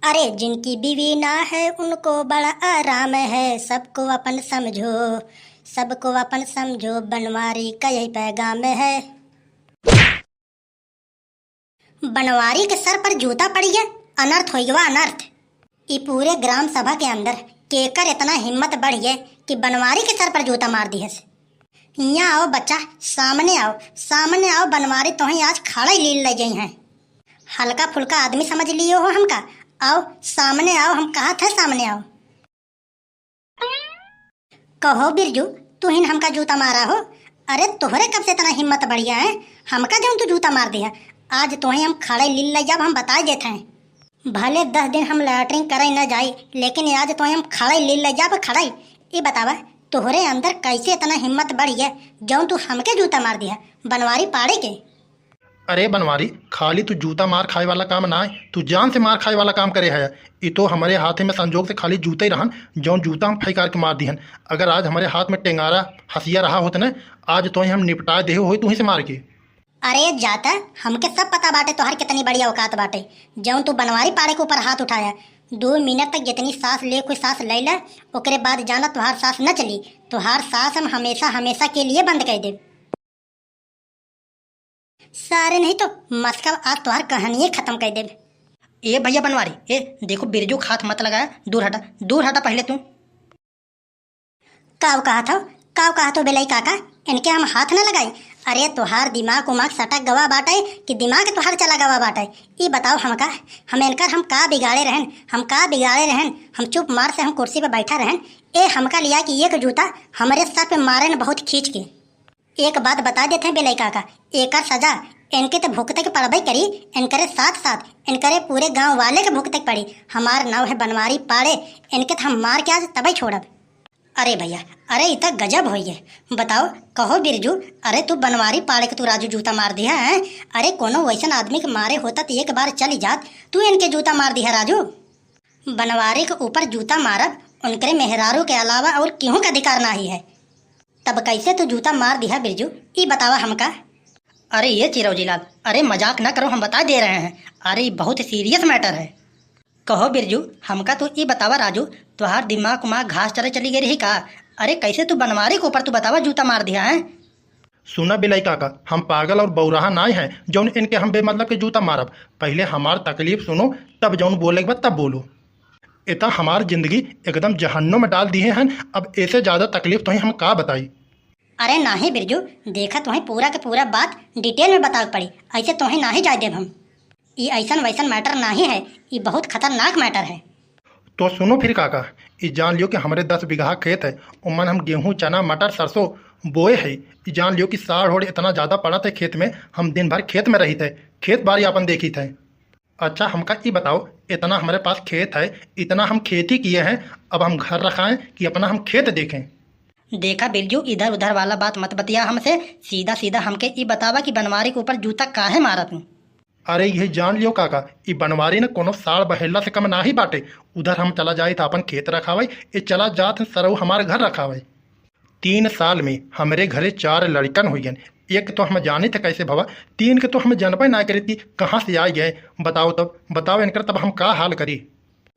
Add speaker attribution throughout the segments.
Speaker 1: अरे जिनकी बीवी ना है उनको बड़ा आराम है। सबको अपन समझो, सबको अपन समझो, बनवारी का यही पैगाम है। बनवारी के सर पर जूता पड़ गया, अनर्थ हो गया अनर्थ। ई पूरे ग्राम सभा के अंदर केकर इतना हिम्मत बढ़ गया कि बनवारी के सर पर जूता मार दी है। यहाँ आओ बच्चा, सामने आओ, सामने आओ। बनवारी तो ही आज खड़ा ही लील ले गई हैं। हल्का फुल्का आदमी समझ लियो हो हमका। आओ सामने आओ, हम कहा था सामने आओ। कहो बिरजू, तू ही हमका जूता मारा हो। अरे तोहरे कब से इतना हिम्मत बढ़ गया है, हमका जब तू जूता मार दिया। आज तो हम खड़े लील जब हम बता देते हैं। भले 10 दिन हम लैटरिन करे न जाए, लेकिन आज तो हम खड़े लील जब खड़ाई। ये बतावा तोहरे अंदर कैसे इतना हिम्मत बढ़ गया जौन तू हमके जूता मार दिया बनवारी पाड़े के।
Speaker 2: अरे बनवारी, खाली तू जूता मार खाए वाला काम ना है, तू जान से मार खाए वाला काम करे है। ये तो हमारे हाथ में संजोग से खाली जूते ही रहन जौन जूता हम फैकार के मार दिहन। अगर आज हमारे हाथ में टेंगारा हसिया रहा होता न, आज तो हम निपटा दे हो तू ही से मार के।
Speaker 1: अरे जाता, हमके सब पता बाटे तोहर कितनी बड़ी औकात बाटे जौन तू बनवारी पाड़े के ऊपर हाथ उठाया। 2 मिनट तक जितनी सांस ले कोई सांस ले ला, ओकरे बाद जाना तुहार सांस न चली, तुहार सांस हम हमेशा हमेशा के लिए बंद कर दे। सारे नहीं तो मस्का आज तुहार कहानी खत्म कर दे।
Speaker 3: ए भैया बनवारी, ए देखो बिरजू हाथ मत लगाया, दूर हटा, दूर हटा पहले तू।
Speaker 1: काव कहा था बेलाई काका, इनके हम हाथ न लगाई। अरे तुहार दिमाग उमाग सटक गवा बाटे कि दिमाग तुहार चला गवा बाटे। ये बताओ हमका, हम इनकर हम का बिगाड़े रहन, हम का बिगाड़े रहन। हम चुप मार से हम कुर्सी पे बैठा रहन, ए हमका लिया कि एक जूता हमारे सर पे मारे न बहुत खींच के। एक बात बता देते हैं बेलाई काका, एक सजा इनके तो भुगते के पड़बई करी, इनकरे साथ साथ इनकरे पूरे गांव वाले के भुगते के पड़ी। हमार नाव है बनवारी पाड़े, इनके तो हम मार के आज तभी छोड़ब। अरे भैया, अरे इतना गजब हो ये। बताओ कहो बिरजू, अरे तू बनवारी पाड़े के तू राजू जूता मार दिया है। अरे कोनो वैसन आदमी के मारे होता तो एक बार चली जात, तू इनके जूता मार दिया राजू। बनवारी के ऊपर जूता मारब उनके मेहरारू के अलावा और क्यों का अधिकार नहीं है। तब कैसे तू जूता मार दिया बिरजू, ये बतावा हमका।
Speaker 3: अरे ये चिरौजी लाल, अरे मजाक ना करो, हम बता दे रहे हैं। अरे बहुत सीरियस मैटर है। कहो बिरजू, हमका तो ये बतावा राजू, तुहार दिमाग उमाग घास चरे चली गई रही का। अरे कैसे तू बनवारी के ऊपर तू बतावा जूता मार दिया है।
Speaker 2: सुना बिलाई काका, हम पागल और बौराहा ना हैं जौन इनके हम बेमतलब के जूता मारब। पहले हमार तकलीफ सुनो, तब जौन बोले के बाद तब बोलो। इतना हमार जिंदगी एकदम जहन्नुम में डाल दिए हैं, अब ऐसे ज़्यादा तकलीफ तो हम का बताई।
Speaker 1: अरे नाही बिरजू, देखा तुम्हें पूरा के पूरा बात डिटेल में बता पड़ी, ऐसे तुम्हें ना ही जाए देव हम। ये ऐसा वैसन मैटर नहीं है, ये बहुत खतरनाक मैटर है।
Speaker 2: तो सुनो फिर काका, ये जान लियो कि हमारे 10 बीघा खेत है, उमन हम गेहूं चना मटर सरसों बोए है। ये जान लियो कि साढ़ होड़ इतना ज़्यादा पड़ा था खेत में, हम दिन भर खेत में रही थे, खेत बाड़ी अपन देखी थे। अच्छा हमका ये बताओ, इतना हमारे पास खेत है, इतना हम खेती किए हैं, अब हम घर रखाएं कि अपना हम खेत देखें।
Speaker 3: देखा बिरजू, इधर उधर वाला बात मत बतिया हमसे, सीधा सीधा हमके ये बतावा कि बनवारी के ऊपर जूता काहे मारा तू।
Speaker 2: अरे यही जान लियो काका, ये बनवारी न कोनो साड़ बहेला से कम ना ही बाटे। उधर हम चला जाए था अपन खेत रखावे, ये चला जात सरऊ हमारे घर रखावे। 3 साल में हमारे घरे 4 लड़कन हुई गए। एक तो हम जाने थे कैसे भवा, 3 के तो हम जानबे ना करी थी कहाँ से आ गए। बताओ तब, बताओ इनकर तब हम का हाल करी।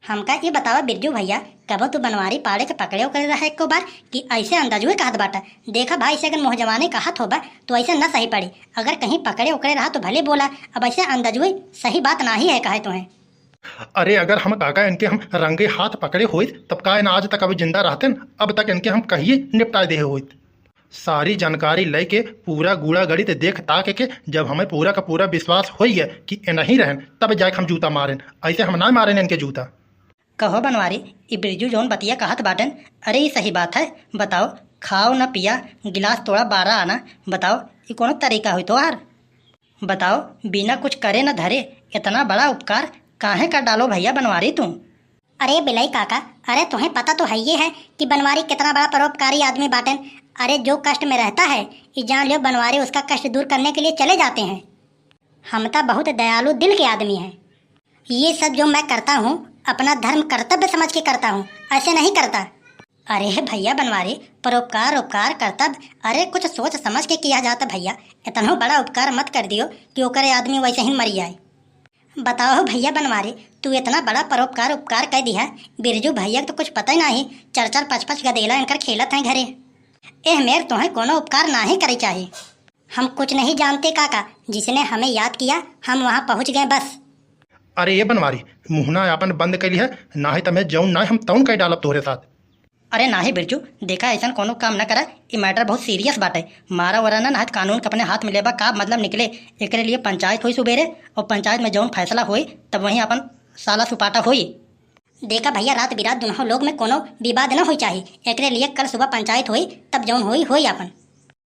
Speaker 1: हमका ये बतावा बिरजू भैया, कबो तू बनवारी पाड़े के पकड़े कर रहा है एको बार कि ऐसे अंदाजुए कहत बाटा। देखा भाई से अगर मोह जवाने कहत होबा तो ऐसे न सही पड़ी। अगर कहीं पकड़े उकड़े रहा तो भले बोला, अब ऐसे अंदाजुए सही बात ना ही है कहे तुम्हें।
Speaker 2: अरे अगर हम काका इनके हम रंगे हाथ पकड़े हुए तब का न आज तक अब जिंदा रहते, अब तक इनके हम कहिए निपटा दे हुए। सारी जानकारी लेके पूरा गूड़ा गड़ी ते देख ताक के जब हमें पूरा का पूरा विश्वास हो गया कि नहीं रहन, तब जाके हम जूता मारें। ऐसे हम ना मारें इनके जूता।
Speaker 3: कहो बनवारी, ये बिरजू जौन बतिया कहत बाटन, अरे ये सही बात है। बताओ खाओ न पिया, गिलास तोड़ा 12 आना। बताओ ये कौन तरीका हुई तोहार। बताओ बिना कुछ करे न धरे इतना बड़ा उपकार काहे कर डालो भैया बनवारी तुम।
Speaker 1: अरे बिलाई काका, अरे तुम्हें पता तो है ये है कि बनवारी कितना बड़ा परोपकारी आदमी बाटन। अरे जो कष्ट में रहता है, ये जान लो बनवारी उसका कष्ट दूर करने के लिए चले जाते हैं। हम तो बहुत दयालु दिल के आदमी हैं। ये सब जो मैं करता हूँ अपना धर्म कर्तव्य समझ के करता हूँ, ऐसे नहीं करता। अरे भैया बनवारी, परोपकार उपकार कर्तव्य, अरे कुछ सोच समझ के किया जाता भैया। इतना बड़ा उपकार मत कर दियो कि ओकरे आदमी वैसे ही मर जाए। बताओ भैया बनवारी, तू इतना बड़ा परोपकार उपकार कह दिया। बिरजू भैया को तो कुछ पता ही नहीं, 4-4 5-5 गदेला इनकर खेलत हैं घरे। एह मेर तुम्हें कोनो उपकार ना ही करे चाहिए। हम कुछ नहीं जानते काका, जिसने हमें याद किया हम वहाँ पहुँच गए बस।
Speaker 2: अरे ये बनवारी, मुहना अपन बंद कैली है, ना ही तमें जौन ना हम तौन कह डालब तोहरे साथ।
Speaker 3: अरे ना ही बिरजू, देखा ऐसा कोनो काम न करा। ये मैटर बहुत सीरियस बात है। मारा वरा ना कानून के अपने हाथ में लेबा का मतलब निकले। एकरे लिए पंचायत हुई सुबेरे, और पंचायत में जौन फैसला हुई तब वहीं अपन साला सुपाटा हुई।
Speaker 1: देखा भैया, रात बिरात दोनों लोग में कोनो विवाद न हो चाहिए। एकरे लिए कल सुबह पंचायत हुई तब जौन हुई अपन।